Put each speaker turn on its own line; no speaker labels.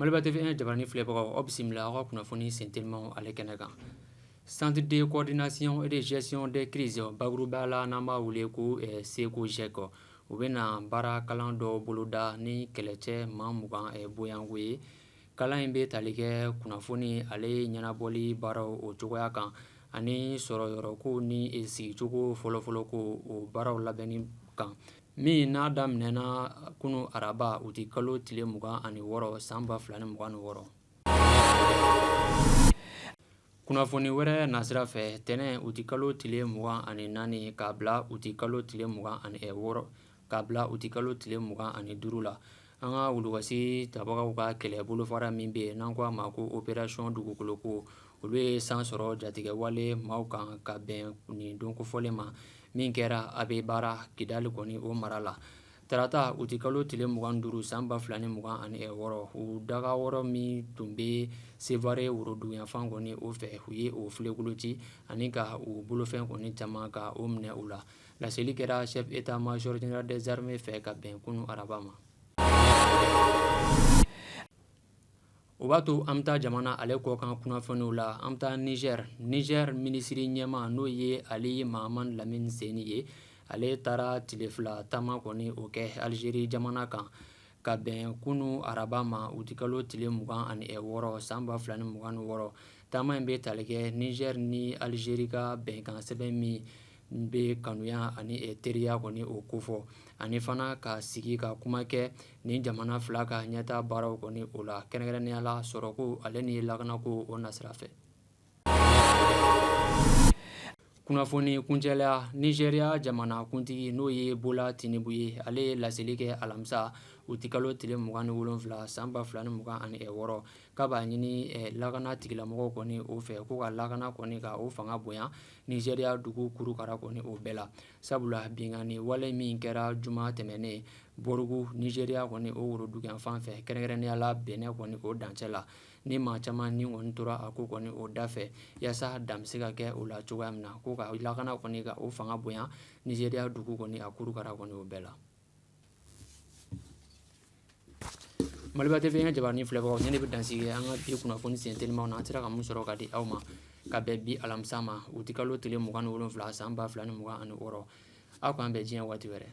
Maliba TV1 jabarani filɛbagaw aw bisimila aw ka kunnafoni sentelimaw ale kɛnɛ kan. Centre de coordination et de gestion des crises bakuruba la n'an b'a wele ko SECOGEC u bɛna baara kalan dɔ boloda ni kɛlɛcɛ maa 20 boyanko ye. Kalan in bɛ tali kɛ kunnafoni ale ɲɛnabɔli baaraw o cogoya kan ani sɔrɔyɔrɔko ni sigicogo fɔlɔfɔlɔ ko o baaraw labɛnni kan. Min n'a daminɛna kunu araba u ti kalo tile 26 san 2026. Kunnafoni wɛrɛ nasira fɛ tɛnɛn u ti kalo tile 24 k'a bila u ti kalo tile 26 k'a bila u ti kalo tile 25 la. An ka wulukasi tabagaw ka kɛlɛ bolofara min bɛ yen n'an ko a ma ko opération dugukolo ko olu ye san sɔrɔ jatigɛwale maaw kan ka bɛn nin don kofɔlen ma min kɛra Abebara Kidali kɔni o mara la. Tarata u ti kalo tile 25 san 2026 u daga wɔɔrɔ min tun bɛ Sevare woroduguyanfan kɔni o fɛ u ye o filekolo ci ani ka u bolofɛn kɔni caman ka o minɛ u la. Laseli kɛra chef état major général des armées fɛ ka bɛn kunu araba ma. O b'a to an bɛ taa jamana ale kɔkan kunnafoniw la an bɛ taa Niger minisiri ɲɛma n'o ye Ali Mahamani Lamini Seni ye ale taara tile 2 taama kɔni o kɛ Algérie jamana kan ka bɛn kunu araba ma u ti kalo tile 26 san 2026. Taama in bɛ tali kɛ Niger ni Algérie ka bɛnkan sɛbɛn min bɛ kanuya ani teriya kɔni o kofɔ ani fana ka sigi ka kuma kɛ nin jamana fila ka ɲɛtaa baaraw kɔni o la kɛrɛnkɛrɛnnenya la sɔrɔko ale ni lakanako o nasira fɛ. Kunnafoni kuncɛla Nigeriya jamana kuntigi n'o ye Bola Tinubu ye ale ye laseli kɛ alamisa u ti kalo tile 27 san 2026 k'a b'a ɲini lakana tigilamɔgɔw kɔni o fɛ ko ka lakana kɔni ka o fanga bonya Nigeriya dugu kurukara kɔni o bɛɛ la. Sabula binkani wale min kɛra juma tɛmɛnen Borugu Nigeriya kɔni o woroduguyanfan fɛ kɛrɛnkɛrɛnnenya la Bɛnɛ kɔni o dancɛ la ni maa caman ni kɔni tora a ko kɔni o da fɛ yaasa dan bɛ se ka kɛ o la cogoya min na ko ka lakana kɔni ka o fanga bonya Nigeriya dugu kɔni a kurukara kɔni o bɛɛ la. Maliba TV1 jabarani filɛbagaw ɲɛ de bɛ dansigi an ka bi kunnafoni sentelimaw na an sera ka mun sɔrɔ ka di aw ma ka bɛn bi alamisa ma u ti kalo tile 27 san 2026 aw k'an bɛn diɲɛ waati wɛrɛ.